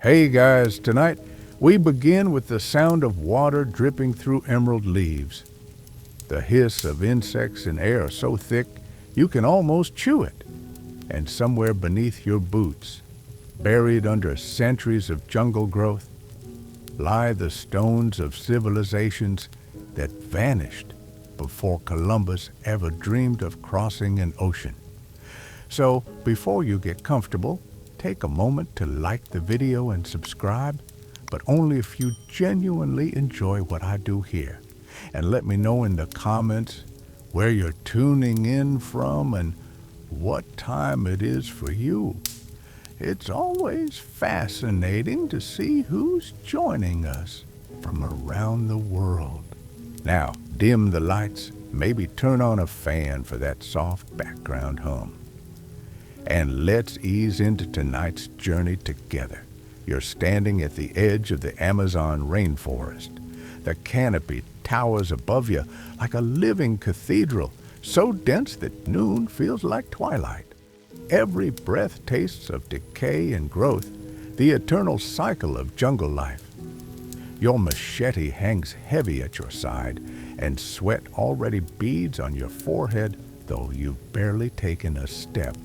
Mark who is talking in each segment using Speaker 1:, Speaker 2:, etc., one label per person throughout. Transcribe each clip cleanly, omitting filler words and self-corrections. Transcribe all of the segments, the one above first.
Speaker 1: Hey guys, tonight we begin with the sound of water dripping through emerald leaves. The hiss of insects in air so thick you can almost chew it. And somewhere beneath your boots, buried under centuries of jungle growth, lie the stones of civilizations that vanished before Columbus ever dreamed of crossing an ocean. So, before you get comfortable, take a moment to like the video and subscribe, but only if you genuinely enjoy what I do here. And let me know in the comments where you're tuning in from and what time it is for you. It's always fascinating to see who's joining us from around the world. Now, dim the lights, maybe turn on a fan for that soft background hum. And let's ease into tonight's journey together. You're standing at the edge of the Amazon rainforest. The canopy towers above you like a living cathedral, so dense that noon feels like twilight. Every breath tastes of decay and growth, the eternal cycle of jungle life. Your machete hangs heavy at your side, and sweat already beads on your forehead, though you've barely taken a step.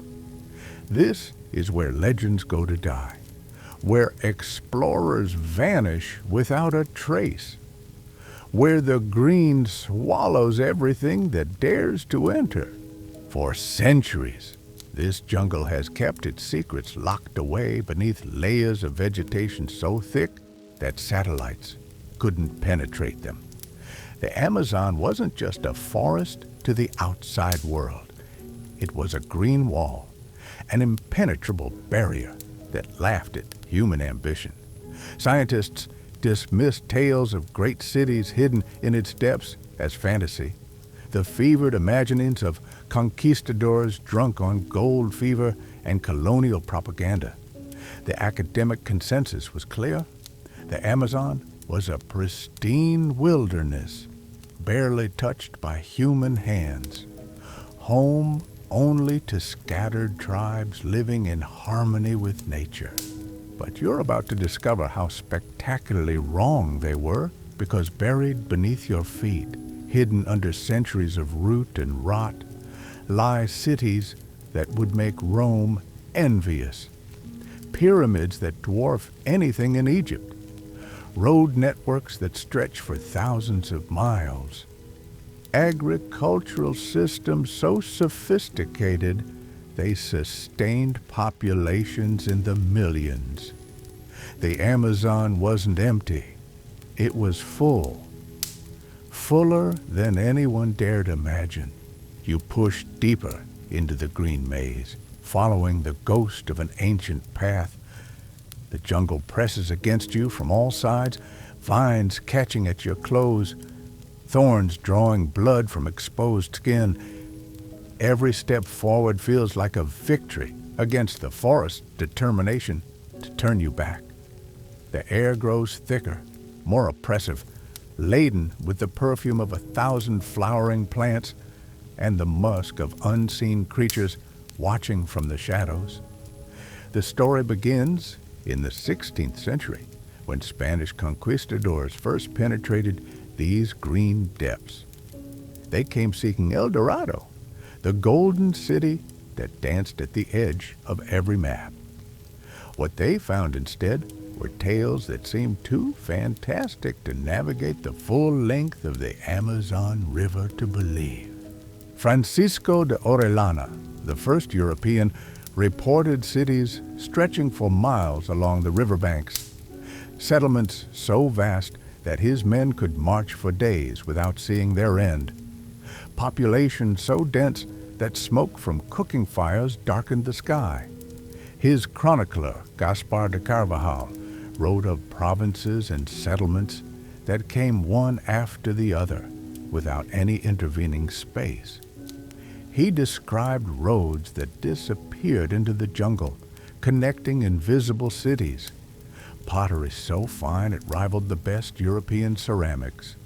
Speaker 1: This is where legends go to die, where explorers vanish without a trace, where the green swallows everything that dares to enter. For centuries, this jungle has kept its secrets locked away beneath layers of vegetation so thick that satellites couldn't penetrate them. The Amazon wasn't just a forest to the outside world. It was a green wall, an impenetrable barrier that laughed at human ambition. Scientists dismissed tales of great cities hidden in its depths as fantasy, the fevered imaginings of conquistadors drunk on gold fever and colonial propaganda. The academic consensus was clear. The Amazon was a pristine wilderness, barely touched by human hands, home only to scattered tribes living in harmony with nature. But you're about to discover how spectacularly wrong they were, because buried beneath your feet, hidden under centuries of root and rot, lie cities that would make Rome envious. Pyramids that dwarf anything in Egypt. Road networks that stretch for thousands of miles. Agricultural systems so sophisticated they sustained populations in the millions. The Amazon wasn't empty. It was full. Fuller than anyone dared imagine. You push deeper into the green maze, following the ghost of an ancient path. The jungle presses against you from all sides, vines catching at your clothes, thorns drawing blood from exposed skin. Every step forward feels like a victory against the forest's determination to turn you back. The air grows thicker, more oppressive, laden with the perfume of 1,000 flowering plants and the musk of unseen creatures watching from the shadows. The story begins in the 16th century, when Spanish conquistadors first penetrated these green depths. They came seeking El Dorado, the golden city that danced at the edge of every map. What they found instead were tales that seemed too fantastic to navigate the full length of the Amazon River to believe. Francisco de Orellana, the first European, reported cities stretching for miles along the riverbanks, settlements so vast that his men could march for days without seeing their end. Population so dense that smoke from cooking fires darkened the sky. His chronicler, Gaspar de Carvajal, wrote of provinces and settlements that came one after the other without any intervening space. He described roads that disappeared into the jungle, connecting invisible cities. Pottery so fine it rivaled the best European ceramics.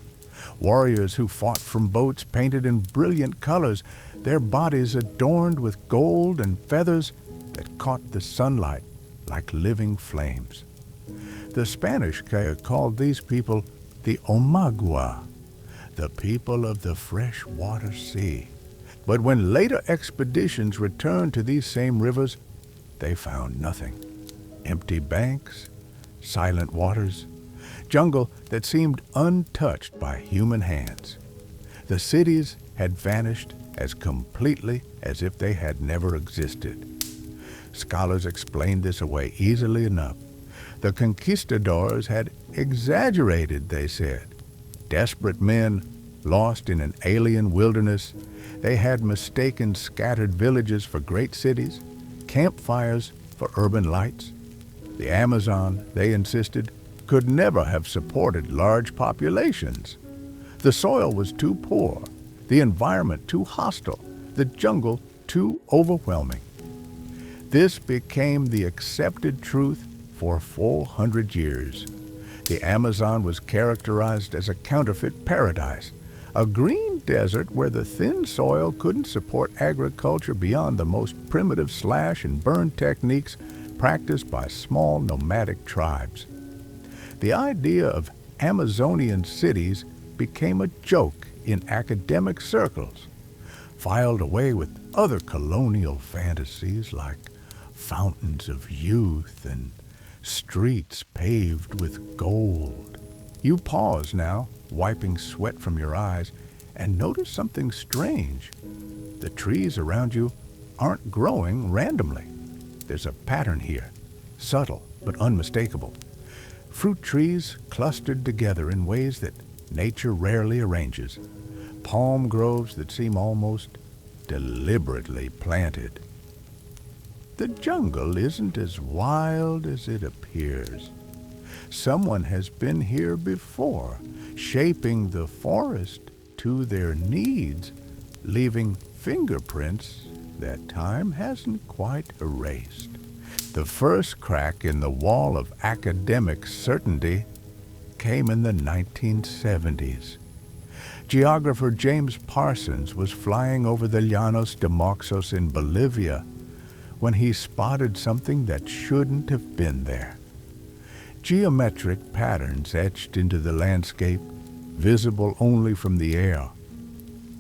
Speaker 1: Warriors who fought from boats painted in brilliant colors, their bodies adorned with gold and feathers that caught the sunlight like living flames. The Spanish called these people the Omagua, the people of the freshwater sea. But when later expeditions returned to these same rivers, they found nothing. Empty banks, silent waters, jungle that seemed untouched by human hands. The cities had vanished as completely as if they had never existed. Scholars explained this away easily enough. The conquistadors had exaggerated, they said. Desperate men lost in an alien wilderness, they had mistaken scattered villages for great cities, campfires for urban lights. The Amazon, they insisted, could never have supported large populations. The soil was too poor, the environment too hostile, the jungle too overwhelming. This became the accepted truth for 400 years. The Amazon was characterized as a counterfeit paradise, a green desert where the thin soil couldn't support agriculture beyond the most primitive slash and burn techniques practiced by small nomadic tribes. The idea of Amazonian cities became a joke in academic circles, filed away with other colonial fantasies like fountains of youth and streets paved with gold. You pause now, wiping sweat from your eyes, and notice something strange. The trees around you aren't growing randomly. There's a pattern here, subtle but unmistakable. Fruit trees clustered together in ways that nature rarely arranges. Palm groves that seem almost deliberately planted. The jungle isn't as wild as it appears. Someone has been here before, shaping the forest to their needs, leaving fingerprints that time hasn't quite erased. The first crack in the wall of academic certainty came in the 1970s. Geographer James Parsons was flying over the Llanos de Moxos in Bolivia when he spotted something that shouldn't have been there. Geometric patterns etched into the landscape, visible only from the air.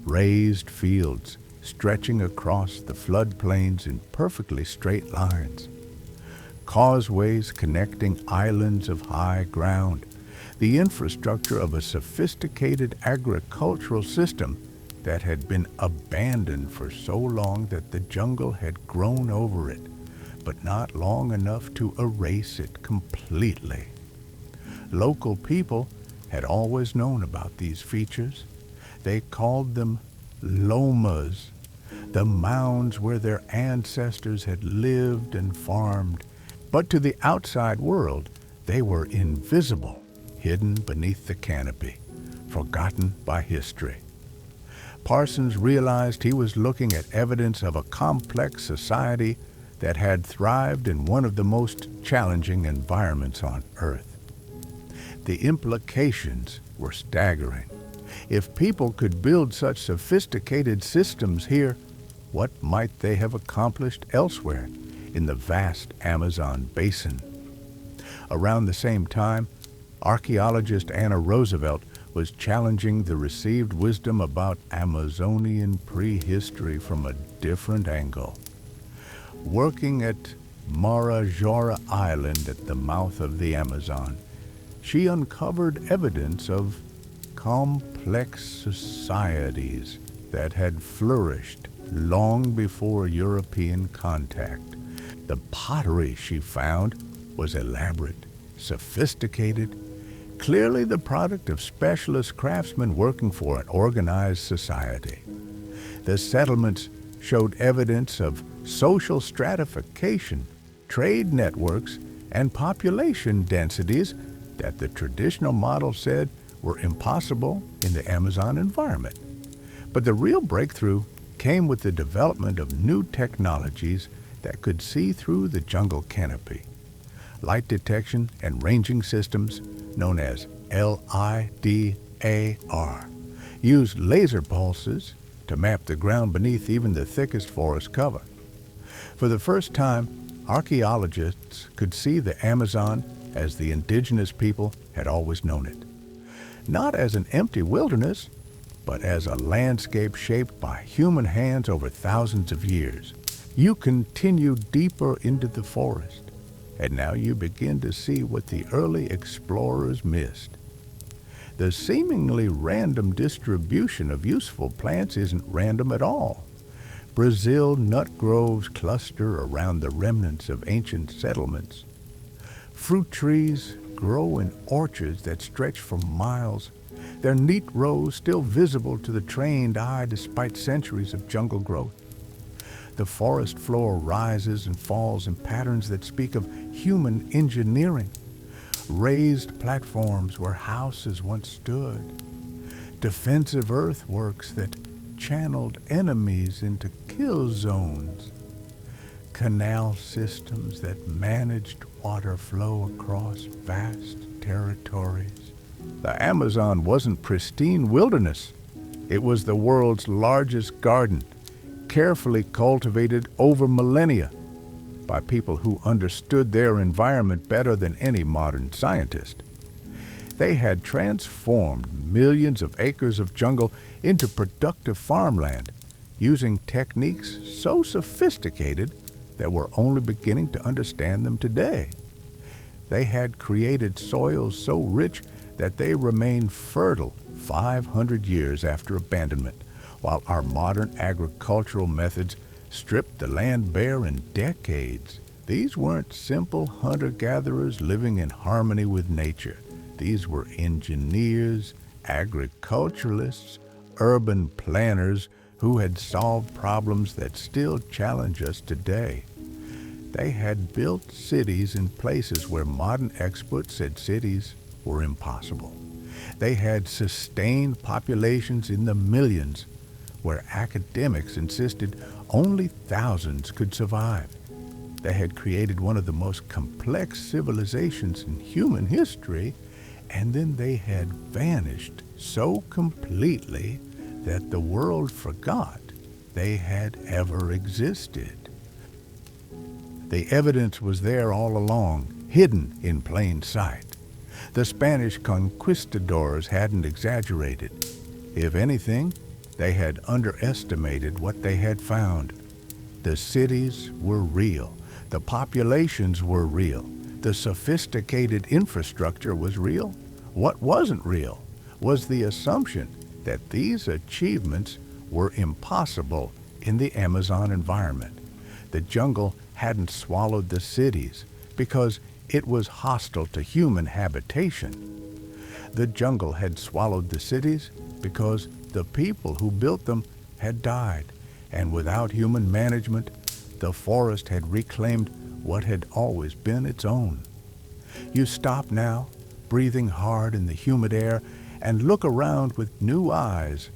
Speaker 1: Raised fields stretching across the floodplains in perfectly straight lines. Causeways connecting islands of high ground. The infrastructure of a sophisticated agricultural system that had been abandoned for so long that the jungle had grown over it, but not long enough to erase it completely. Local people had always known about these features. They called them lomas, the mounds where their ancestors had lived and farmed. But to the outside world, they were invisible, hidden beneath the canopy, forgotten by history. Parsons realized he was looking at evidence of a complex society that had thrived in one of the most challenging environments on Earth. The implications were staggering. If people could build such sophisticated systems here, what might they have accomplished elsewhere in the vast Amazon basin? Around the same time, archaeologist Anna Roosevelt was challenging the received wisdom about Amazonian prehistory from a different angle. Working at Marajora Island at the mouth of the Amazon, she uncovered evidence of complex societies that had flourished long before European contact. The pottery she found was elaborate, sophisticated, clearly the product of specialist craftsmen working for an organized society. The settlements showed evidence of social stratification, trade networks, and population densities that the traditional model said were impossible in the Amazon environment. But the real breakthrough came with the development of new technologies that could see through the jungle canopy. Light detection and ranging systems, known as LIDAR, used laser pulses to map the ground beneath even the thickest forest cover. For the first time, archaeologists could see the Amazon as the indigenous people had always known it. Not as an empty wilderness, but as a landscape shaped by human hands over thousands of years. You continue deeper into the forest, and now you begin to see what the early explorers missed. The seemingly random distribution of useful plants isn't random at all. Brazil nut groves cluster around the remnants of ancient settlements. Fruit trees grow in orchards that stretch for miles, their neat rows still visible to the trained eye despite centuries of jungle growth. The forest floor rises and falls in patterns that speak of human engineering. Raised platforms where houses once stood. Defensive earthworks that channeled enemies into kill zones. Canal systems that managed water flow across vast territories. The Amazon wasn't pristine wilderness. It was the world's largest garden, carefully cultivated over millennia by people who understood their environment better than any modern scientist. They had transformed millions of acres of jungle into productive farmland, using techniques so sophisticated that we're only beginning to understand them today. They had created soils so rich that they remain fertile 500 years after abandonment, while our modern agricultural methods stripped the land bare in decades. These weren't simple hunter-gatherers living in harmony with nature. These were engineers, agriculturalists, urban planners who had solved problems that still challenge us today. They had built cities in places where modern experts said cities were impossible. They had sustained populations in the millions where academics insisted only thousands could survive. They had created one of the most complex civilizations in human history, and then they had vanished so completely that the world forgot they had ever existed. The evidence was there all along, hidden in plain sight. The Spanish conquistadors hadn't exaggerated. If anything, they had underestimated what they had found. The cities were real. The populations were real. The sophisticated infrastructure was real. What wasn't real was the assumption that these achievements were impossible in the Amazon environment. The jungle hadn't swallowed the cities because it was hostile to human habitation. The jungle had swallowed the cities because the people who built them had died, and without human management, the forest had reclaimed what had always been its own. You stop now, breathing hard in the humid air, and look around with new eyes.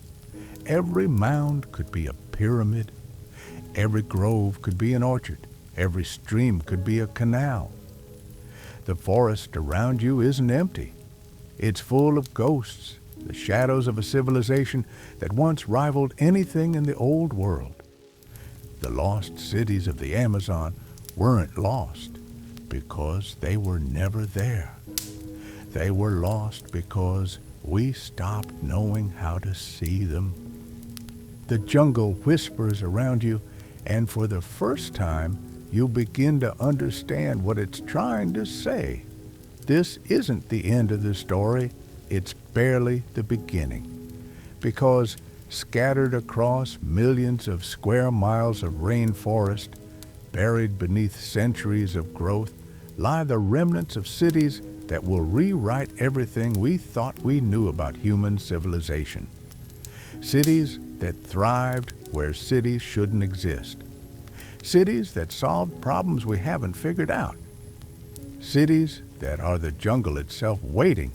Speaker 1: Every mound could be a pyramid. Every grove could be an orchard. Every stream could be a canal. The forest around you isn't empty. It's full of ghosts, the shadows of a civilization that once rivaled anything in the old world. The lost cities of the Amazon weren't lost because they were never there. They were lost because we stopped knowing how to see them. The jungle whispers around you, and for the first time, you begin to understand what it's trying to say. This isn't the end of the story. It's barely the beginning. Because scattered across millions of square miles of rainforest, buried beneath centuries of growth, lie the remnants of cities that will rewrite everything we thought we knew about human civilization. Cities that thrived where cities shouldn't exist. Cities that solved problems we haven't figured out. Cities that are the jungle itself waiting,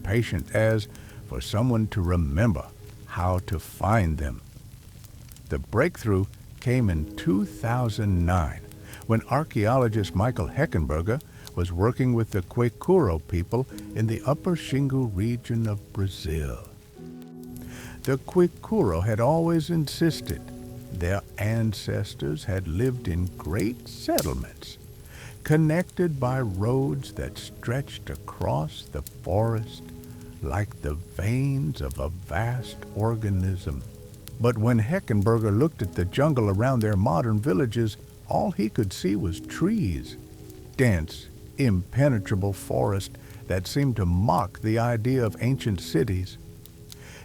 Speaker 1: patient as for someone to remember how to find them. The breakthrough came in 2009 when archaeologist Michael Heckenberger was working with the Quecuro people in the Upper Xingu region of Brazil. The Quecuro had always insisted their ancestors had lived in great settlements, connected by roads that stretched across the forest like the veins of a vast organism. But when Heckenberger looked at the jungle around their modern villages, all he could see was trees, dense, impenetrable forest that seemed to mock the idea of ancient cities.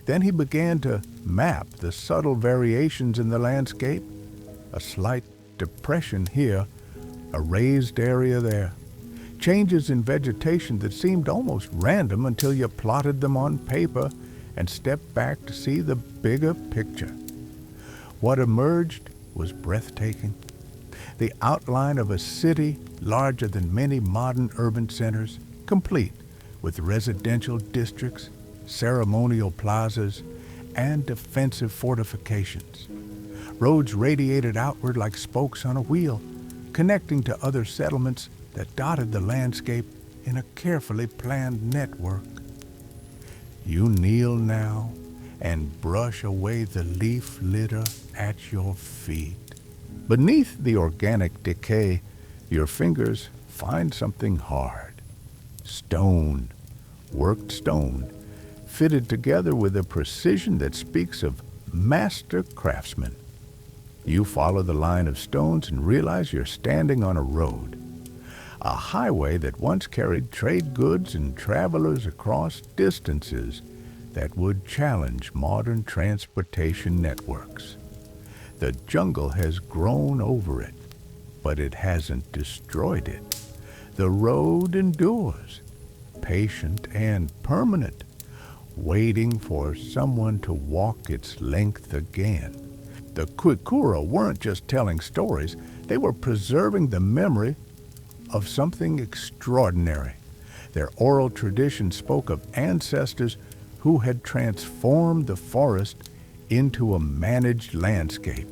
Speaker 1: Then he began to map the subtle variations in the landscape, a slight depression here, a raised area there, changes in vegetation that seemed almost random until you plotted them on paper and stepped back to see the bigger picture. What emerged was breathtaking. The outline of a city larger than many modern urban centers, complete with residential districts, ceremonial plazas, and defensive fortifications. Roads radiated outward like spokes on a wheel, connecting to other settlements that dotted the landscape in a carefully planned network. You kneel now and brush away the leaf litter at your feet. Beneath the organic decay, your fingers find something hard. Stone, worked stone, fitted together with a precision that speaks of master craftsmen. You follow the line of stones and realize you're standing on a road, a highway that once carried trade goods and travelers across distances that would challenge modern transportation networks. The jungle has grown over it, but it hasn't destroyed it. The road endures, patient and permanent, waiting for someone to walk its length again. The Kwikura weren't just telling stories, they were preserving the memory of something extraordinary. Their oral tradition spoke of ancestors who had transformed the forest into a managed landscape,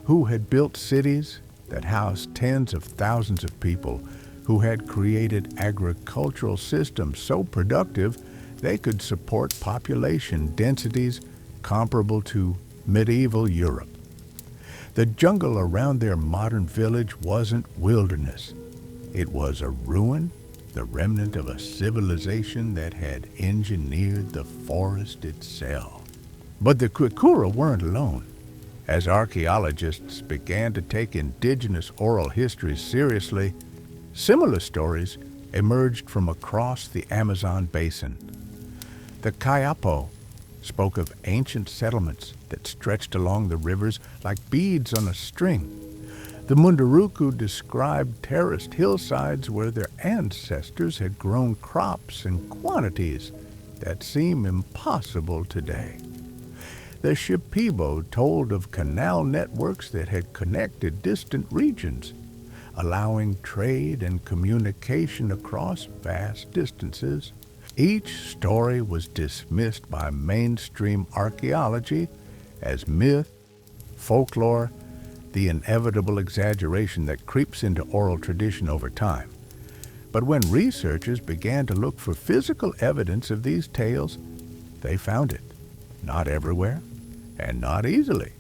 Speaker 1: who had built cities that housed tens of thousands of people, who had created agricultural systems so productive they could support population densities comparable to medieval Europe. The jungle around their modern village wasn't wilderness. It was a ruin, the remnant of a civilization that had engineered the forest itself. But the Kwikura weren't alone. As archaeologists began to take indigenous oral histories seriously, similar stories emerged from across the Amazon basin. The Kayapo spoke of ancient settlements that stretched along the rivers like beads on a string. The Munduruku described terraced hillsides where their ancestors had grown crops in quantities that seem impossible today. The Shipibo told of canal networks that had connected distant regions, allowing trade and communication across vast distances. Each story was dismissed by mainstream archaeology as myth, folklore, the inevitable exaggeration that creeps into oral tradition over time. But when researchers began to look for physical evidence of these tales, they found it. Not everywhere, and not easily,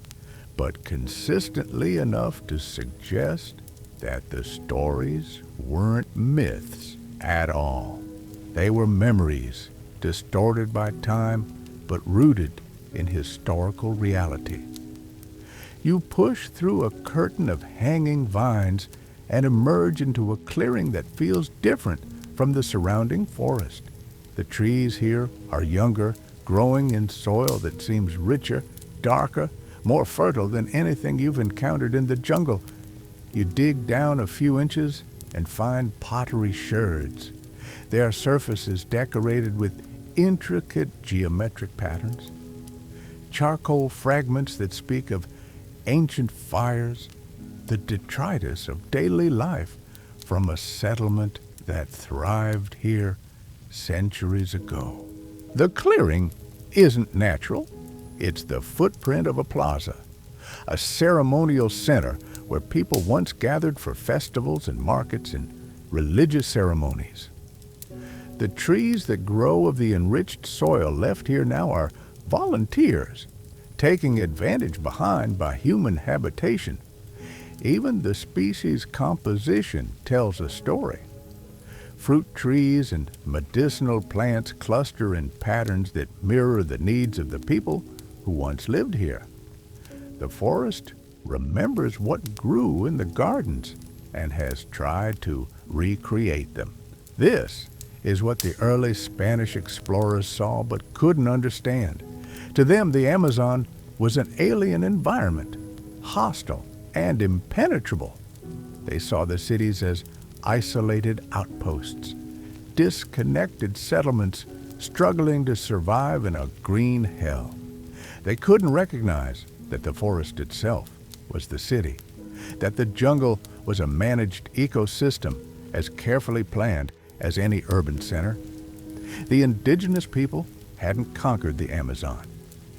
Speaker 1: but consistently enough to suggest that the stories weren't myths at all. They were memories, distorted by time, but rooted in historical reality. You push through a curtain of hanging vines and emerge into a clearing that feels different from the surrounding forest. The trees here are younger, growing in soil that seems richer, darker, more fertile than anything you've encountered in the jungle. You dig down a few inches and find pottery sherds, their surfaces decorated with intricate geometric patterns, charcoal fragments that speak of ancient fires, the detritus of daily life from a settlement that thrived here centuries ago. The clearing isn't natural. It's the footprint of a plaza, a ceremonial center where people once gathered for festivals and markets and religious ceremonies. The trees that grow of the enriched soil left here now are volunteers, taking advantage behind by human habitation. Even the species composition tells a story. Fruit trees and medicinal plants cluster in patterns that mirror the needs of the people who once lived here. The forest remembers what grew in the gardens and has tried to recreate them. This is what the early Spanish explorers saw but couldn't understand. To them, the Amazon was an alien environment, hostile and impenetrable. They saw the cities as isolated outposts, disconnected settlements struggling to survive in a green hell. They couldn't recognize that the forest itself was the city, that the jungle was a managed ecosystem as carefully planned as any urban center. The indigenous people hadn't conquered the Amazon.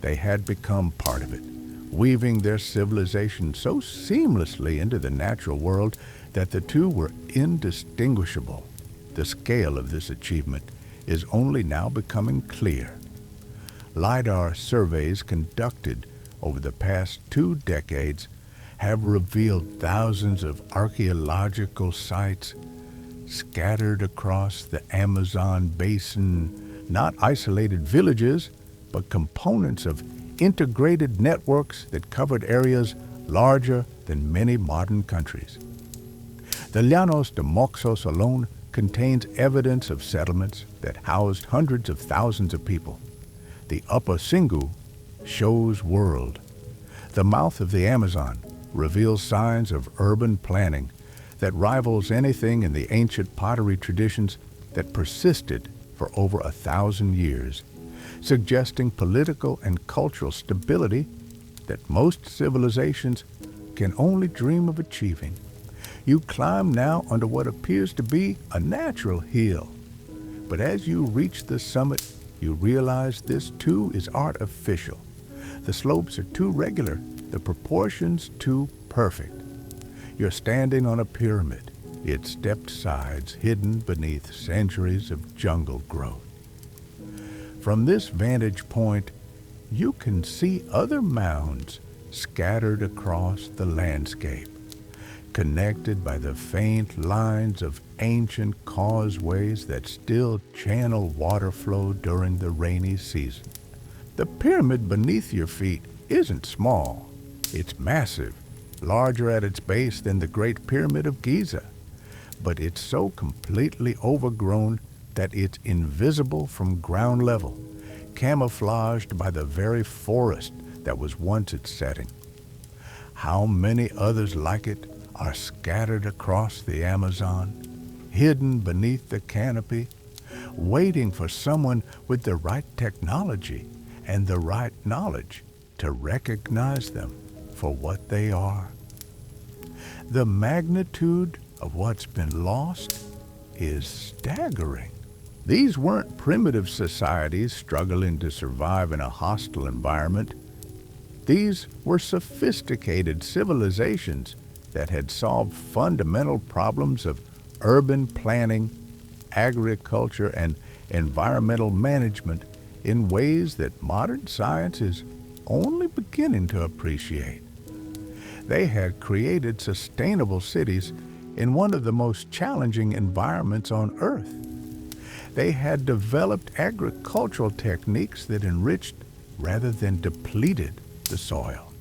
Speaker 1: They had become part of it, weaving their civilization so seamlessly into the natural world that the two were indistinguishable. The scale of this achievement is only now becoming clear. LiDAR surveys conducted over the past 2 decades have revealed thousands of archaeological sites scattered across the Amazon basin, not isolated villages, but components of integrated networks that covered areas larger than many modern countries. The Llanos de Moxos alone contains evidence of settlements that housed hundreds of thousands of people. The Upper Singu shows world. The mouth of the Amazon reveals signs of urban planning that rivals anything in the ancient pottery traditions that persisted for over 1,000 years, suggesting political and cultural stability that most civilizations can only dream of achieving. You climb now under what appears to be a natural hill, but as you reach the summit, you realize this too is artificial. The slopes are too regular, the proportions too perfect. You're standing on a pyramid, its stepped sides hidden beneath centuries of jungle growth. From this vantage point, you can see other mounds scattered across the landscape, connected by the faint lines of ancient causeways that still channel water flow during the rainy season. The pyramid beneath your feet isn't small. It's massive, larger at its base than the Great Pyramid of Giza, but it's so completely overgrown that it's invisible from ground level, camouflaged by the very forest that was once its setting. How many others like it are scattered across the Amazon, hidden beneath the canopy, waiting for someone with the right technology and the right knowledge to recognize them for what they are. The magnitude of what's been lost is staggering. These weren't primitive societies struggling to survive in a hostile environment. These were sophisticated civilizations that had solved fundamental problems of urban planning, agriculture, and environmental management in ways that modern science is only beginning to appreciate. They had created sustainable cities in one of the most challenging environments on Earth. They had developed agricultural techniques that enriched rather than depleted the soil.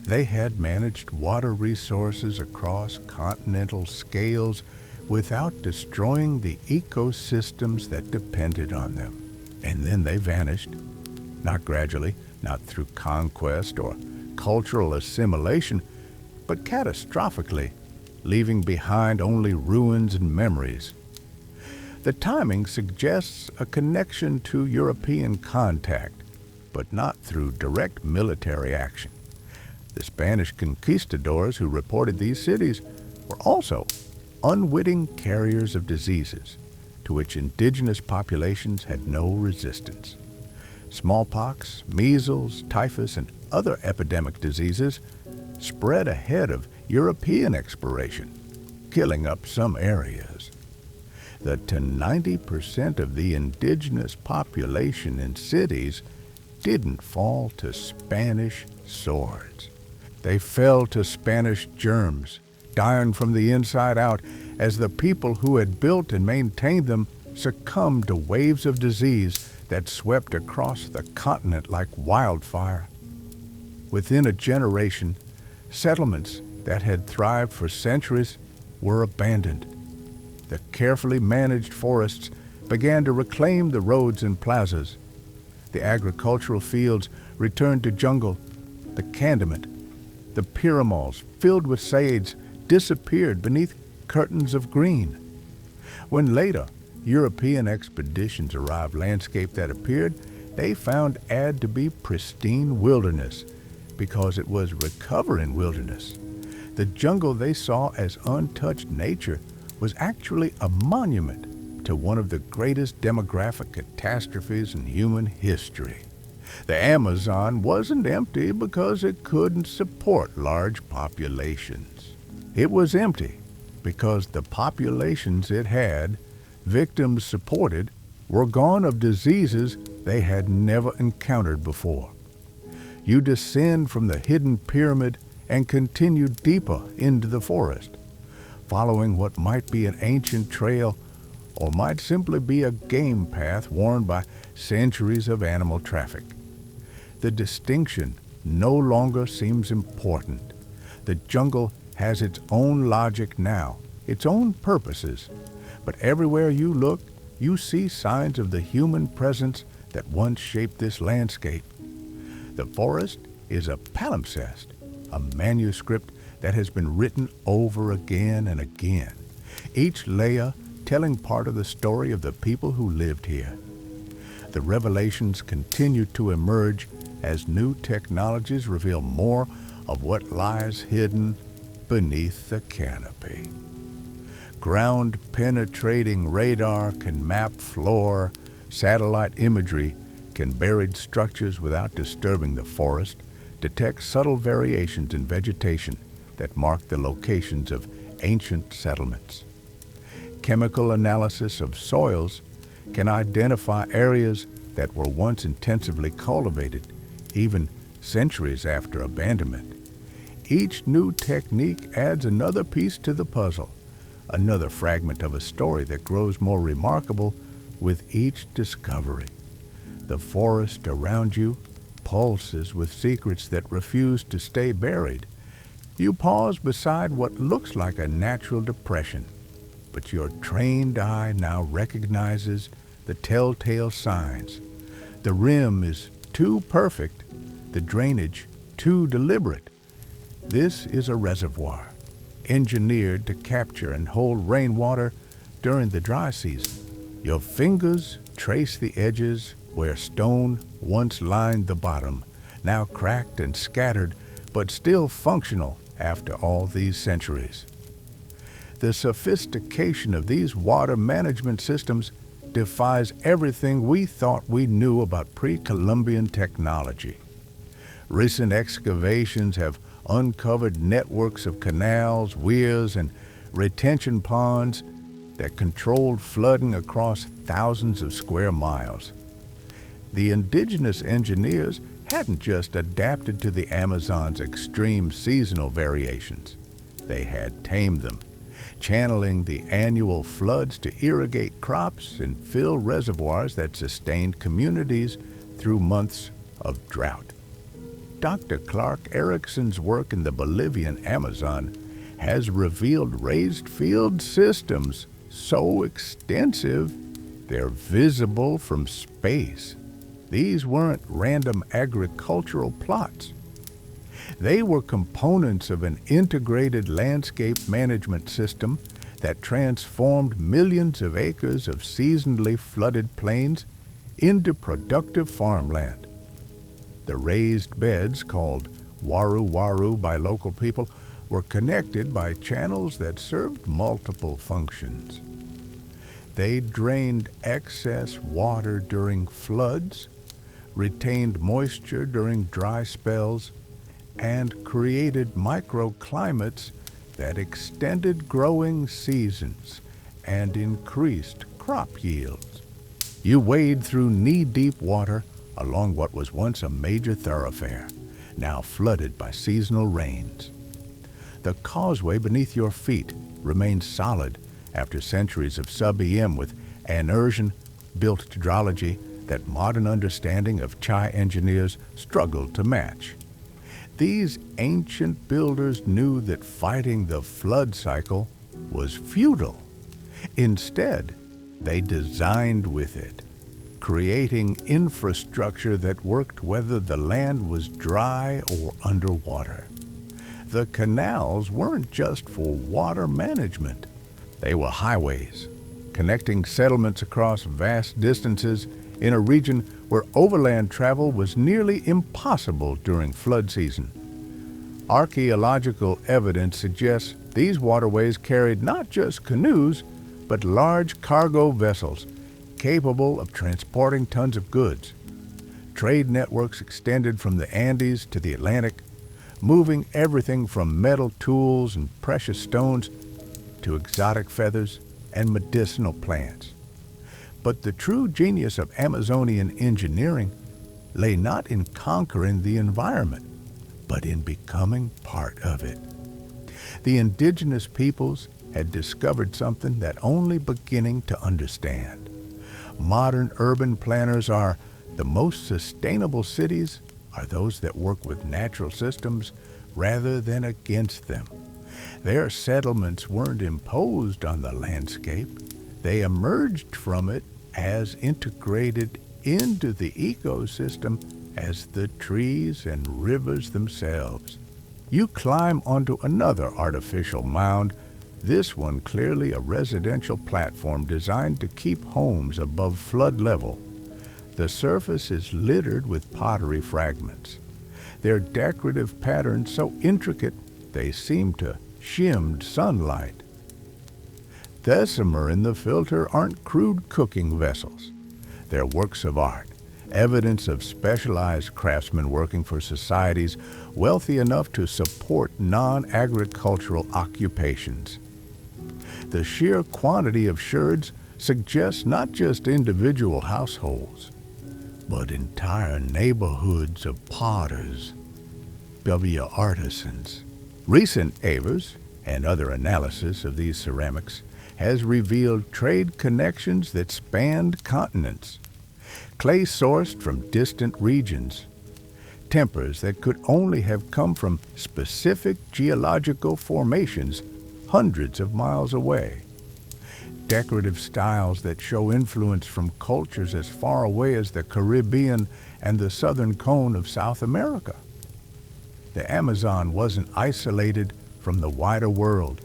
Speaker 1: They had managed water resources across continental scales without destroying the ecosystems that depended on them. And then they vanished, not gradually, not through conquest or cultural assimilation, but catastrophically, leaving behind only ruins and memories. The timing suggests a connection to European contact, but not through direct military action. The Spanish conquistadors who reported these cities were also unwitting carriers of diseases to which indigenous populations had no resistance. Smallpox, measles, typhus, and other epidemic diseases spread ahead of European exploration, killing up some areas. That to 90% of the indigenous population in cities didn't fall to Spanish swords. They fell to Spanish germs, dying from the inside out as the people who had built and maintained them succumbed to waves of disease that swept across the continent like wildfire. Within a generation, settlements that had thrived for centuries were abandoned. The carefully managed forests began to reclaim the roads and plazas. The agricultural fields returned to jungle. The candomint, the pyramids filled with sage, disappeared beneath curtains of green. When later European expeditions arrived, landscape that appeared, they found Ad to be pristine wilderness because it was recovering wilderness. The jungle they saw as untouched nature was actually a monument to one of the greatest demographic catastrophes in human history. The Amazon wasn't empty because it couldn't support large populations. It was empty because the populations it had, victims supported, were gone of diseases they had never encountered before. You descend from the hidden pyramid and continue deeper into the forest, following what might be an ancient trail or might simply be a game path worn by centuries of animal traffic. The distinction no longer seems important. The jungle has its own logic now, its own purposes, but everywhere you look, you see signs of the human presence that once shaped this landscape. The forest is a palimpsest, a manuscript that has been written over again and again, each layer telling part of the story of the people who lived here. The revelations continue to emerge as new technologies reveal more of what lies hidden beneath the canopy. Ground-penetrating radar can map floor, satellite imagery can buried structures without disturbing the forest, detect subtle variations in vegetation that mark the locations of ancient settlements. Chemical analysis of soils can identify areas that were once intensively cultivated, even centuries after abandonment. Each new technique adds another piece to the puzzle, another fragment of a story that grows more remarkable with each discovery. The forest around you pulses with secrets that refuse to stay buried. You pause beside what looks like a natural depression, but your trained eye now recognizes the telltale signs. The rim is too perfect, the drainage too deliberate. This is a reservoir, engineered to capture and hold rainwater during the dry season. Your fingers trace the edges where stone once lined the bottom, now cracked and scattered, but still functional after all these centuries. The sophistication of these water management systems defies everything we thought we knew about pre-Columbian technology. Recent excavations have uncovered networks of canals, weirs, and retention ponds that controlled flooding across thousands of square miles. The indigenous engineers hadn't just adapted to the Amazon's extreme seasonal variations. They had tamed them, channeling the annual floods to irrigate crops and fill reservoirs that sustained communities through months of drought. Dr. Clark Erickson's work in the Bolivian Amazon has revealed raised field systems so extensive they're visible from space. These weren't random agricultural plots. They were components of an integrated landscape management system that transformed millions of acres of seasonally flooded plains into productive farmland. The raised beds, called waru-waru by local people, were connected by channels that served multiple functions. They drained excess water during floods, retained moisture during dry spells, and created microclimates that extended growing seasons and increased crop yields. You wade through knee-deep water along what was once a major thoroughfare, now flooded by seasonal rains. The causeway beneath your feet remains solid after centuries of sub-EM with immersion-built hydrology that modern understanding of Chai engineers struggled to match. These ancient builders knew that fighting the flood cycle was futile. Instead, they designed with it, creating infrastructure that worked whether the land was dry or underwater. The canals weren't just for water management. They were highways, connecting settlements across vast distances in a region where overland travel was nearly impossible during flood season. Archaeological evidence suggests these waterways carried not just canoes, but large cargo vessels capable of transporting tons of goods. Trade networks extended from the Andes to the Atlantic, moving everything from metal tools and precious stones to exotic feathers and medicinal plants. But the true genius of Amazonian engineering lay not in conquering the environment, but in becoming part of it. The indigenous peoples had discovered something that only beginning to understand. Modern urban planners are the most sustainable cities are those that work with natural systems rather than against them. Their settlements weren't imposed on the landscape. They emerged from it as integrated into the ecosystem as the trees and rivers themselves. You climb onto another artificial mound, this one clearly a residential platform designed to keep homes above flood level. The surface is littered with pottery fragments. Their decorative patterns so intricate they seem to shimmed sunlight. Bessemer in the filter aren't crude cooking vessels. They're works of art, evidence of specialized craftsmen working for societies wealthy enough to support non-agricultural occupations. The sheer quantity of sherds suggests not just individual households, but entire neighborhoods of potters, artisans. Recent AVERs and other analysis of these ceramics has revealed trade connections that spanned continents. Clay sourced from distant regions, tempers that could only have come from specific geological formations hundreds of miles away. Decorative styles that show influence from cultures as far away as the Caribbean and the southern cone of South America. The Amazon wasn't isolated from the wider world.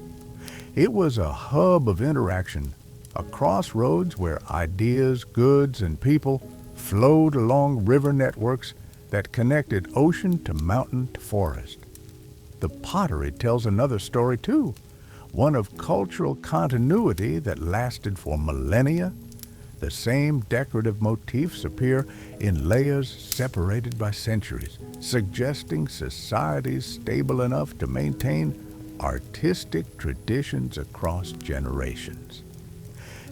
Speaker 1: It was a hub of interaction, a crossroads where ideas, goods, and people flowed along river networks that connected ocean to mountain to forest. The pottery tells another story too, one of cultural continuity that lasted for millennia. The same decorative motifs appear in layers separated by centuries, suggesting societies stable enough to maintain artistic traditions across generations.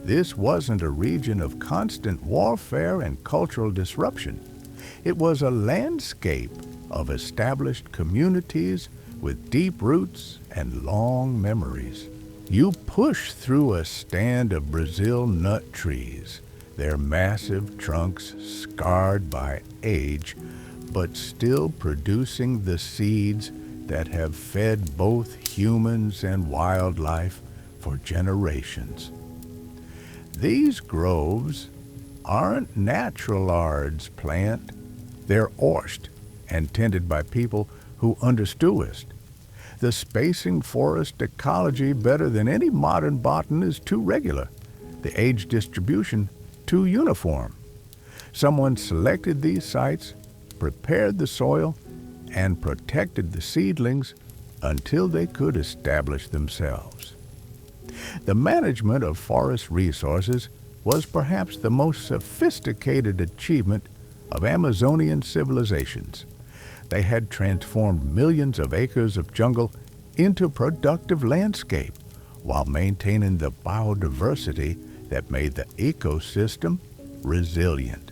Speaker 1: This wasn't a region of constant warfare and cultural disruption. It was a landscape of established communities with deep roots and long memories. You push through a stand of Brazil nut trees, their massive trunks scarred by age, but still producing the seeds that have fed both humans and wildlife for generations. These groves aren't natural ards plant. They're orshed and tended by people who understood it. The spacing forest ecology better than any modern botanist is too regular. The age distribution too uniform. Someone selected these sites, prepared the soil, and protected the seedlings until they could establish themselves. The management of forest resources was perhaps the most sophisticated achievement of Amazonian civilizations. They had transformed millions of acres of jungle into productive landscape while maintaining the biodiversity that made the ecosystem resilient.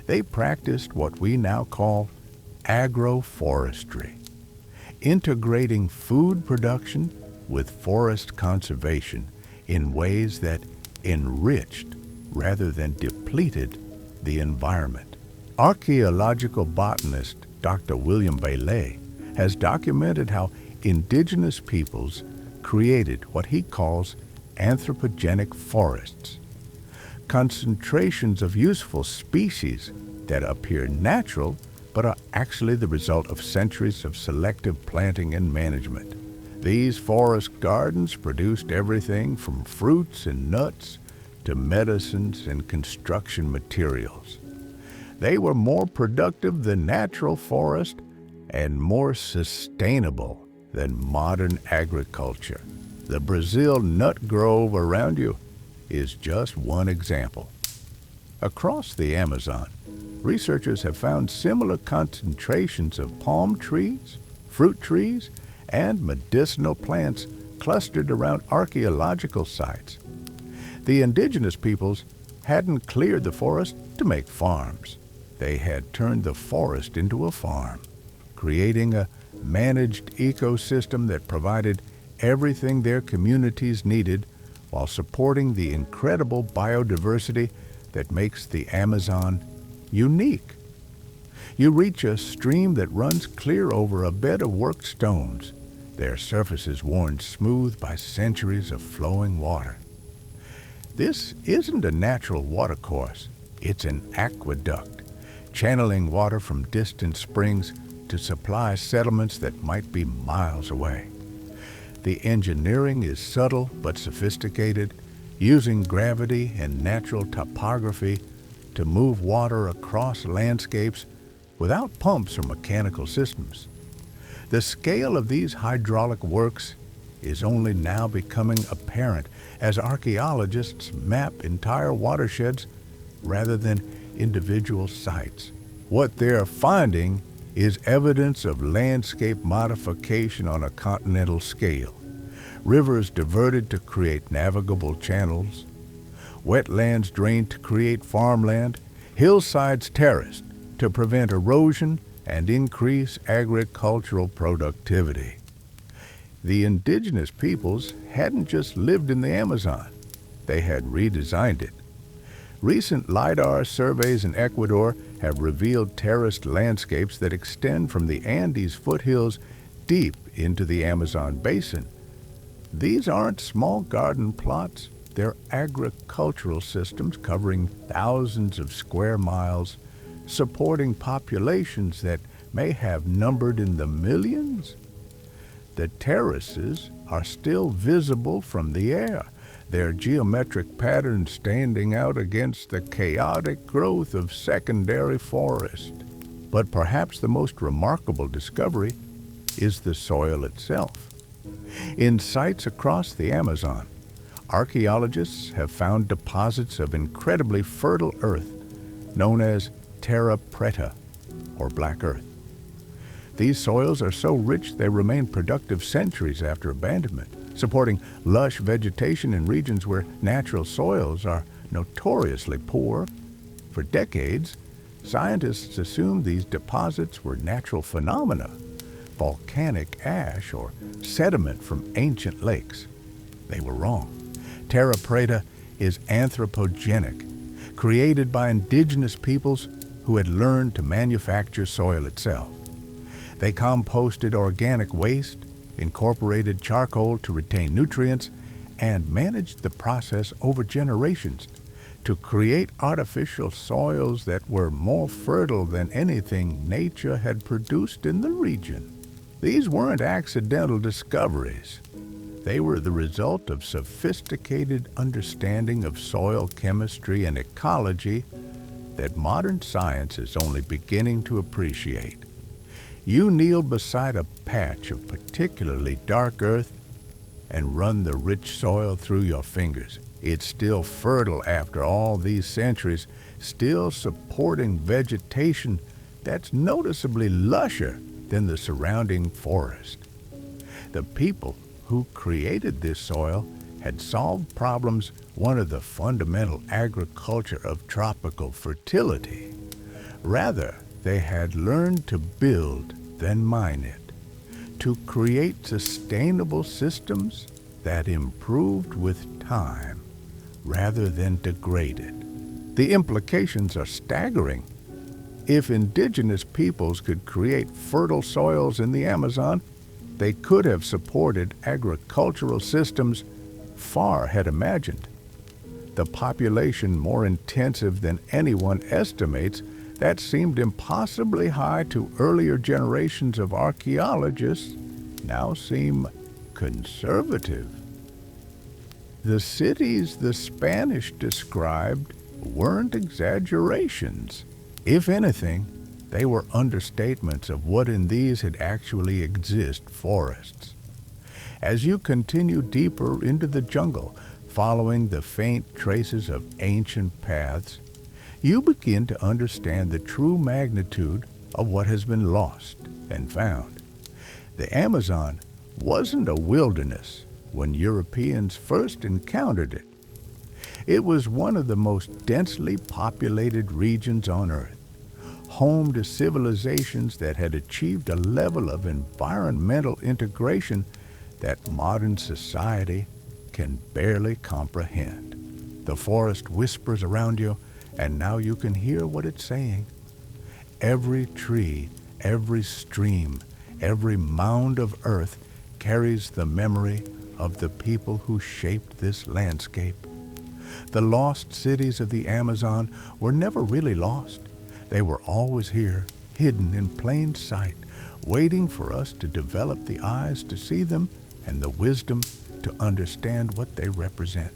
Speaker 1: They practiced what we now call agroforestry, integrating food production with forest conservation in ways that enriched rather than depleted the environment. Archaeological botanist Dr. William Bailey has documented how indigenous peoples created what he calls anthropogenic forests, concentrations of useful species that appear natural but are actually the result of centuries of selective planting and management. These forest gardens produced everything from fruits and nuts to medicines and construction materials. They were more productive than natural forest and more sustainable than modern agriculture. The Brazil nut grove around you is just one example. Across the Amazon, researchers have found similar concentrations of palm trees, fruit trees, and medicinal plants clustered around archaeological sites. The indigenous peoples hadn't cleared the forest to make farms. They had turned the forest into a farm, creating a managed ecosystem that provided everything their communities needed while supporting the incredible biodiversity that makes the Amazon unique. You reach a stream that runs clear over a bed of worked stones, their surfaces worn smooth by centuries of flowing water. This isn't a natural watercourse, it's an aqueduct, channeling water from distant springs to supply settlements that might be miles away. The engineering is subtle but sophisticated, using gravity and natural topography to move water across landscapes without pumps or mechanical systems. The scale of these hydraulic works is only now becoming apparent as archaeologists map entire watersheds rather than individual sites. What they're finding is evidence of landscape modification on a continental scale. Rivers diverted to create navigable channels, wetlands drained to create farmland, hillsides terraced to prevent erosion and increase agricultural productivity. The indigenous peoples hadn't just lived in the Amazon, they had redesigned it. Recent LiDAR surveys in Ecuador have revealed terraced landscapes that extend from the Andes foothills deep into the Amazon basin. These aren't small garden plots, they're agricultural systems covering thousands of square miles, supporting populations that may have numbered in the millions. The terraces are still visible from the air, their geometric patterns standing out against the chaotic growth of secondary forest. But perhaps the most remarkable discovery is the soil itself. In sites across the Amazon, archaeologists have found deposits of incredibly fertile earth known as terra preta, or black earth. These soils are so rich they remain productive centuries after abandonment, supporting lush vegetation in regions where natural soils are notoriously poor. For decades, scientists assumed these deposits were natural phenomena, volcanic ash or sediment from ancient lakes. They were wrong. Terra preta is anthropogenic, created by indigenous peoples who had learned to manufacture soil itself. They composted organic waste, incorporated charcoal to retain nutrients, and managed the process over generations to create artificial soils that were more fertile than anything nature had produced in the region. These weren't accidental discoveries. They were the result of sophisticated understanding of soil chemistry and ecology that modern science is only beginning to appreciate. You kneel beside a patch of particularly dark earth and run the rich soil through your fingers. It's still fertile after all these centuries, still supporting vegetation that's noticeably lusher than the surrounding forest. The people who created this soil had solved problems one of the fundamental agriculture of tropical fertility, rather They had learned to build, then mine it, to create sustainable systems that improved with time rather than degraded. The implications are staggering. If indigenous peoples could create fertile soils in the Amazon, they could have supported agricultural systems far had imagined. The population more intensive than anyone estimates, that seemed impossibly high to earlier generations of archaeologists, now seem conservative. The cities the Spanish described weren't exaggerations. If anything, they were understatements of what in these had actually exist forests. As you continue deeper into the jungle, following the faint traces of ancient paths, you begin to understand the true magnitude of what has been lost and found. The Amazon wasn't a wilderness when Europeans first encountered it. It was one of the most densely populated regions on Earth, home to civilizations that had achieved a level of environmental integration that modern society can barely comprehend. The forest whispers around you, and now you can hear what it's saying. Every tree, every stream, every mound of earth carries the memory of the people who shaped this landscape. The lost cities of the Amazon were never really lost. They were always here, hidden in plain sight, waiting for us to develop the eyes to see them and the wisdom to understand what they represent.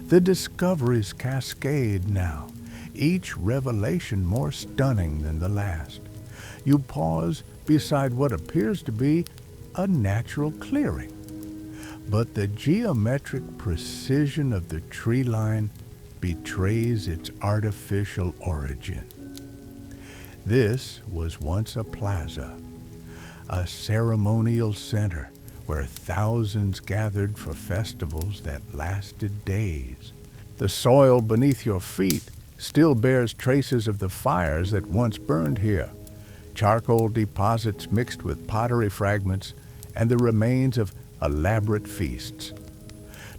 Speaker 1: The discoveries cascade now, each revelation more stunning than the last. You pause beside what appears to be a natural clearing, but the geometric precision of the tree line betrays its artificial origin. This was once a plaza, a ceremonial center where thousands gathered for festivals that lasted days. The soil beneath your feet still bears traces of the fires that once burned here, charcoal deposits mixed with pottery fragments, and the remains of elaborate feasts.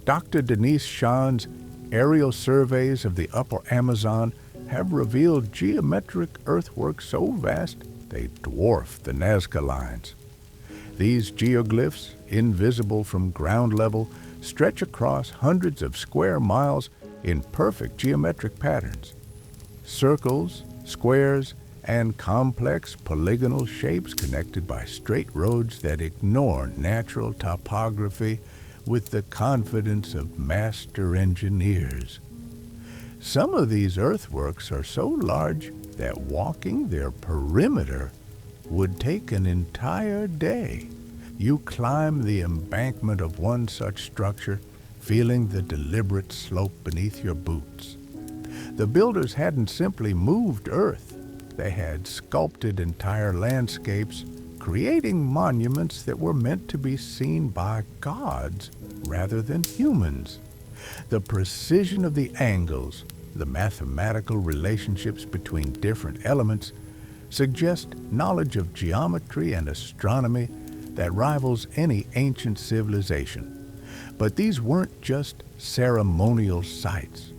Speaker 1: Dr. Denise Shawn's aerial surveys of the upper Amazon have revealed geometric earthworks so vast they dwarf the Nazca lines. These geoglyphs, invisible from ground level, stretch across hundreds of square miles in perfect geometric patterns. Circles, squares, and complex polygonal shapes connected by straight roads that ignore natural topography with the confidence of master engineers. Some of these earthworks are so large that walking their perimeter would take an entire day. You climb the embankment of one such structure, feeling the deliberate slope beneath your boots. The builders hadn't simply moved earth. They had sculpted entire landscapes, creating monuments that were meant to be seen by gods rather than humans. The precision of the angles, the mathematical relationships between different elements, suggest knowledge of geometry and astronomy that rivals any ancient civilization. But these weren't just ceremonial sites.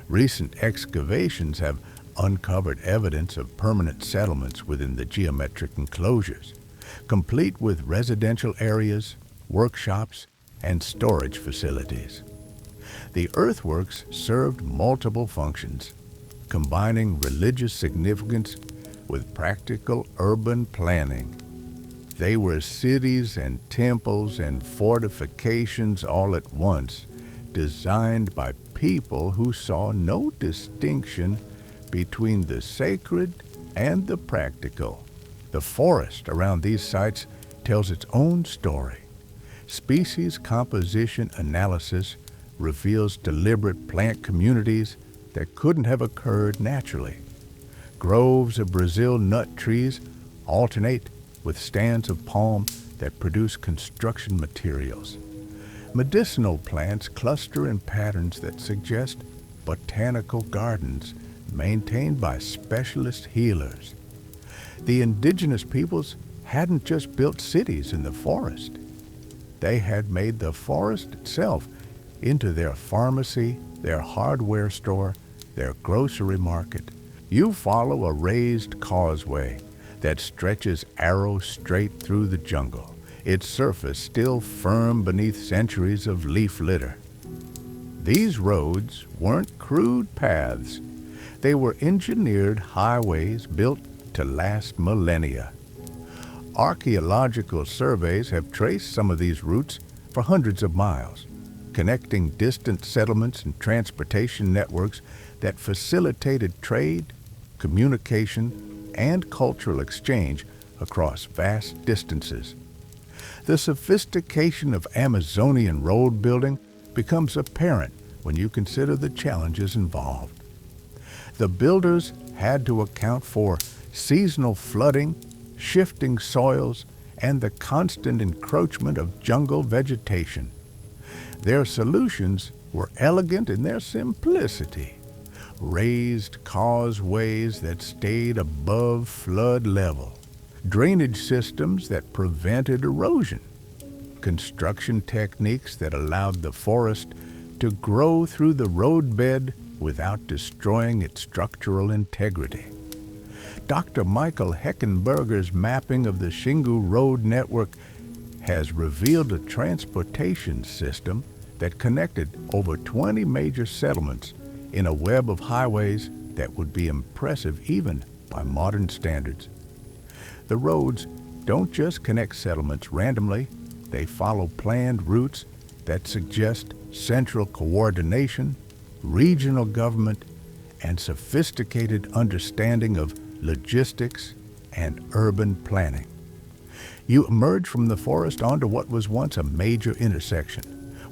Speaker 1: Recent excavations have uncovered evidence of permanent settlements within the geometric enclosures, complete with residential areas, workshops, and storage facilities. The earthworks served multiple functions, combining religious significance with practical urban planning. They were cities and temples and fortifications all at once, designed by people who saw no distinction between the sacred and the practical. The forest around these sites tells its own story. Species composition analysis reveals deliberate plant communities that couldn't have occurred naturally. Groves of Brazil nut trees alternate with stands of palm that produce construction materials. Medicinal plants cluster in patterns that suggest botanical gardens maintained by specialist healers. The indigenous peoples hadn't just built cities in the forest. They had made the forest itself into their pharmacy, their hardware store, their grocery market. You follow a raised causeway that stretches arrow straight through the jungle, its surface still firm beneath centuries of leaf litter. These roads weren't crude paths. They were engineered highways built to last millennia. Archaeological surveys have traced some of these routes for hundreds of miles, connecting distant settlements and transportation networks that facilitated trade, communication, and cultural exchange across vast distances. The sophistication of Amazonian road building becomes apparent when you consider the challenges involved. The builders had to account for seasonal flooding, shifting soils, and the constant encroachment of jungle vegetation. Their solutions were elegant in their simplicity. Raised causeways that stayed above flood level, drainage systems that prevented erosion, construction techniques that allowed the forest to grow through the roadbed without destroying its structural integrity. Dr. Michael Heckenberger's mapping of the Xingu Road network has revealed a transportation system that connected over 20 major settlements in a web of highways that would be impressive even by modern standards. The roads don't just connect settlements randomly, they follow planned routes that suggest central coordination, regional government, and sophisticated understanding of logistics and urban planning. You emerge from the forest onto what was once a major intersection,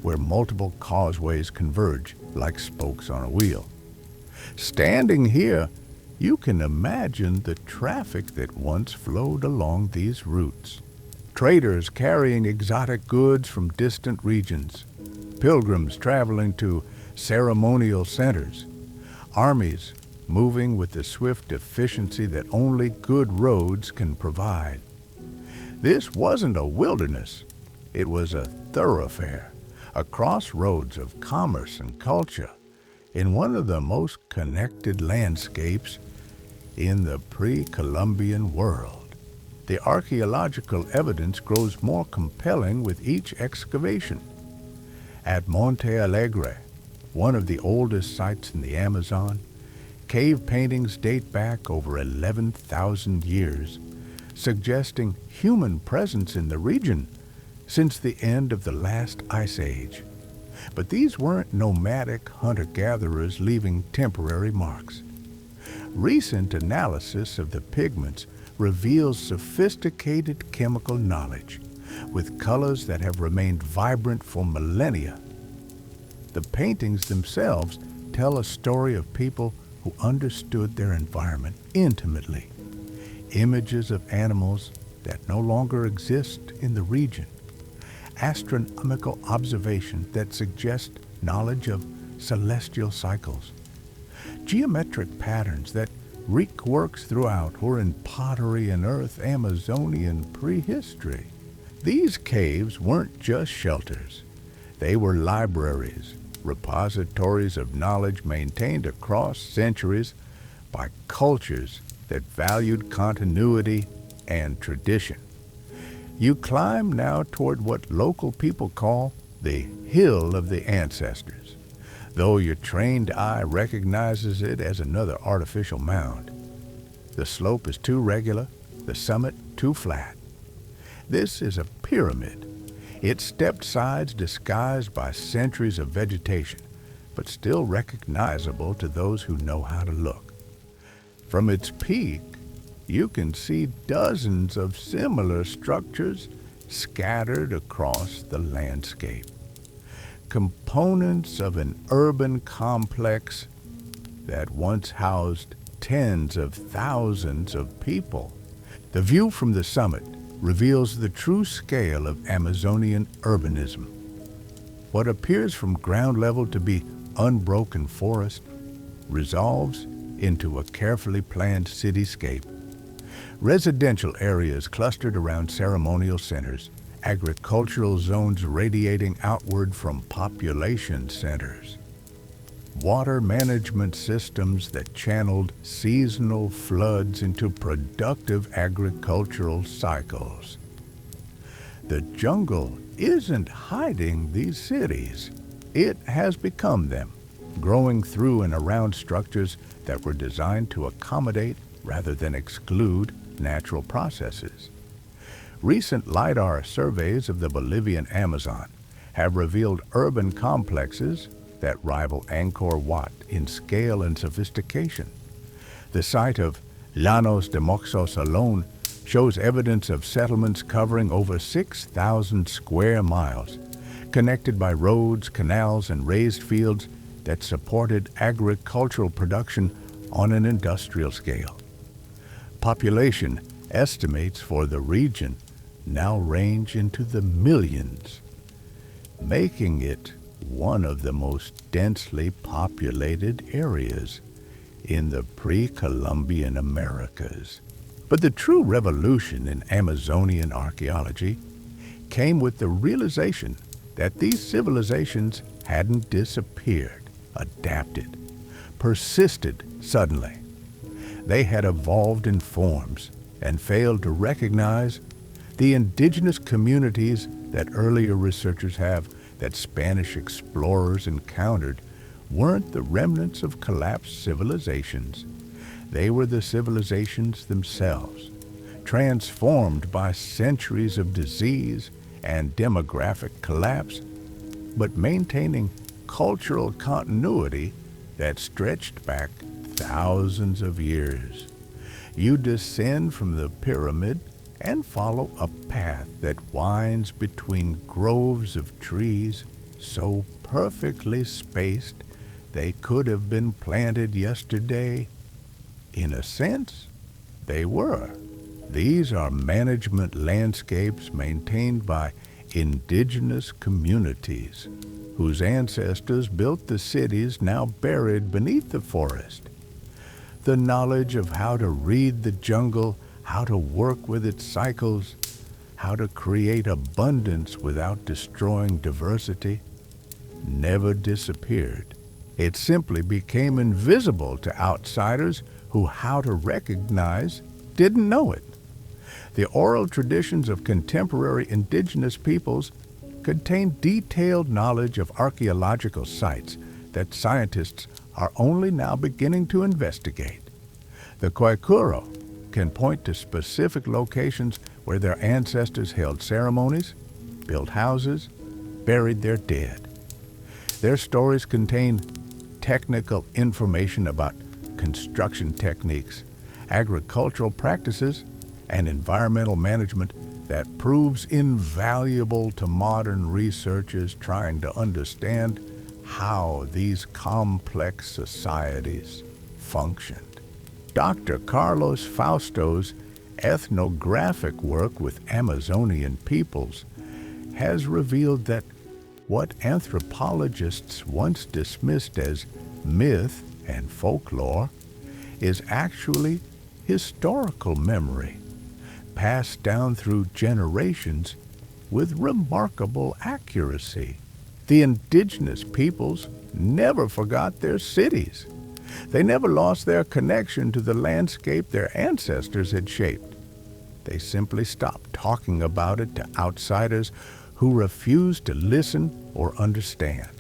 Speaker 1: where multiple causeways converge like spokes on a wheel. Standing here, you can imagine the traffic that once flowed along these routes. Traders carrying exotic goods from distant regions, pilgrims traveling to ceremonial centers, armies moving with the swift efficiency that only good roads can provide. This wasn't a wilderness, it was a thoroughfare, a crossroads of commerce and culture in one of the most connected landscapes in the pre-Columbian world. The archaeological evidence grows more compelling with each excavation. At Monte Alegre, one of the oldest sites in the Amazon, cave paintings date back over 11,000 years, suggesting human presence in the region since the end of the last ice age. But these weren't nomadic hunter-gatherers leaving temporary marks. Recent analysis of the pigments reveals sophisticated chemical knowledge, with colors that have remained vibrant for millennia. The paintings themselves tell a story of people who understood their environment intimately. Images of animals that no longer exist in the region. Astronomical observations that suggest knowledge of celestial cycles. Geometric patterns that wreak works throughout were in pottery and earth Amazonian prehistory. These caves weren't just shelters. They were libraries, repositories of knowledge maintained across centuries by cultures that valued continuity and tradition. You climb now toward what local people call the Hill of the Ancestors, though your trained eye recognizes it as another artificial mound. The slope is too regular, the summit too flat. This is a pyramid, its stepped sides disguised by centuries of vegetation, but still recognizable to those who know how to look. From its peak, you can see dozens of similar structures scattered across the landscape. Components of an urban complex that once housed tens of thousands of people. The view from the summit reveals the true scale of Amazonian urbanism. What appears from ground level to be unbroken forest resolves into a carefully planned cityscape. Residential areas clustered around ceremonial centers, agricultural zones radiating outward from population centers, water management systems that channeled seasonal floods into productive agricultural cycles. The jungle isn't hiding these cities. It has become them, growing through and around structures that were designed to accommodate rather than exclude natural processes. Recent LiDAR surveys of the Bolivian Amazon have revealed urban complexes that rival Angkor Wat in scale and sophistication. The site of Llanos de Moxos alone shows evidence of settlements covering over 6,000 square miles, connected by roads, canals, and raised fields that supported agricultural production on an industrial scale. Population estimates for the region now range into the millions, making it one of the most densely populated areas in the pre-Columbian Americas. But the true revolution in Amazonian archaeology came with the realization that these civilizations hadn't disappeared, adapted, persisted suddenly. They had evolved in forms and failed to recognize the indigenous communities that earlier researchers have that Spanish explorers encountered weren't the remnants of collapsed civilizations. They were the civilizations themselves, transformed by centuries of disease and demographic collapse, but maintaining cultural continuity that stretched back thousands of years. You descend from the pyramid and follow a path that winds between groves of trees so perfectly spaced they could have been planted yesterday. In a sense, they were. These are management landscapes maintained by indigenous communities whose ancestors built the cities now buried beneath the forest. The knowledge of how to read the jungle, how to work with its cycles, how to create abundance without destroying diversity, never disappeared. It simply became invisible to outsiders who how to recognize didn't know it. The oral traditions of contemporary indigenous peoples contain detailed knowledge of archaeological sites that scientists are only now beginning to investigate. The Kwaikuro can point to specific locations where their ancestors held ceremonies, built houses, buried their dead. Their stories contain technical information about construction techniques, agricultural practices, and environmental management that proves invaluable to modern researchers trying to understand how these complex societies functioned. Dr. Carlos Fausto's ethnographic work with Amazonian peoples has revealed that what anthropologists once dismissed as myth and folklore is actually historical memory, passed down through generations with remarkable accuracy. The indigenous peoples never forgot their cities. They never lost their connection to the landscape their ancestors had shaped. They simply stopped talking about it to outsiders who refused to listen or understand.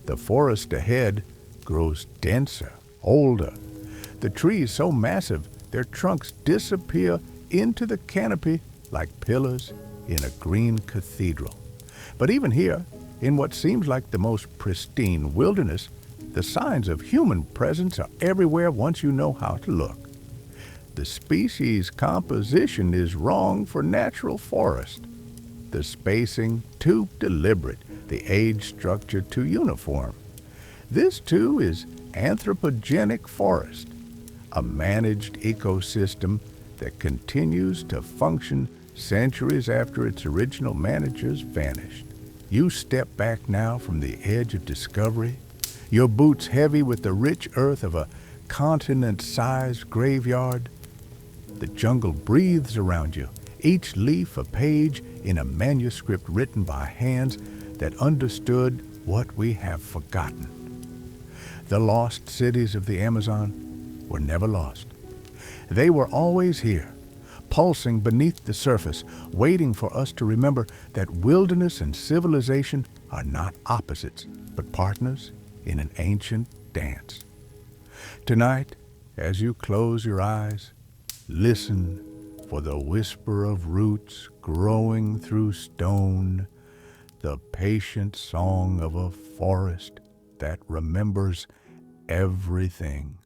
Speaker 1: The forest ahead grows denser, older. The trees so massive their trunks disappear into the canopy like pillars in a green cathedral. But even here, in what seems like the most pristine wilderness, the signs of human presence are everywhere once you know how to look. The species composition is wrong for natural forest. The spacing too deliberate, the age structure too uniform. This too is anthropogenic forest, a managed ecosystem that continues to function centuries after its original managers vanished. You step back now from the edge of discovery, your boots heavy with the rich earth of a continent-sized graveyard, The jungle breathes around you, each leaf a page in a manuscript written by hands that understood what we have forgotten. The lost cities of the Amazon were never lost. They were always here, pulsing beneath the surface, waiting for us to remember that wilderness and civilization are not opposites, but partners in an ancient dance. Tonight, as you close your eyes, listen for the whisper of roots growing through stone, the patient song of a forest that remembers everything.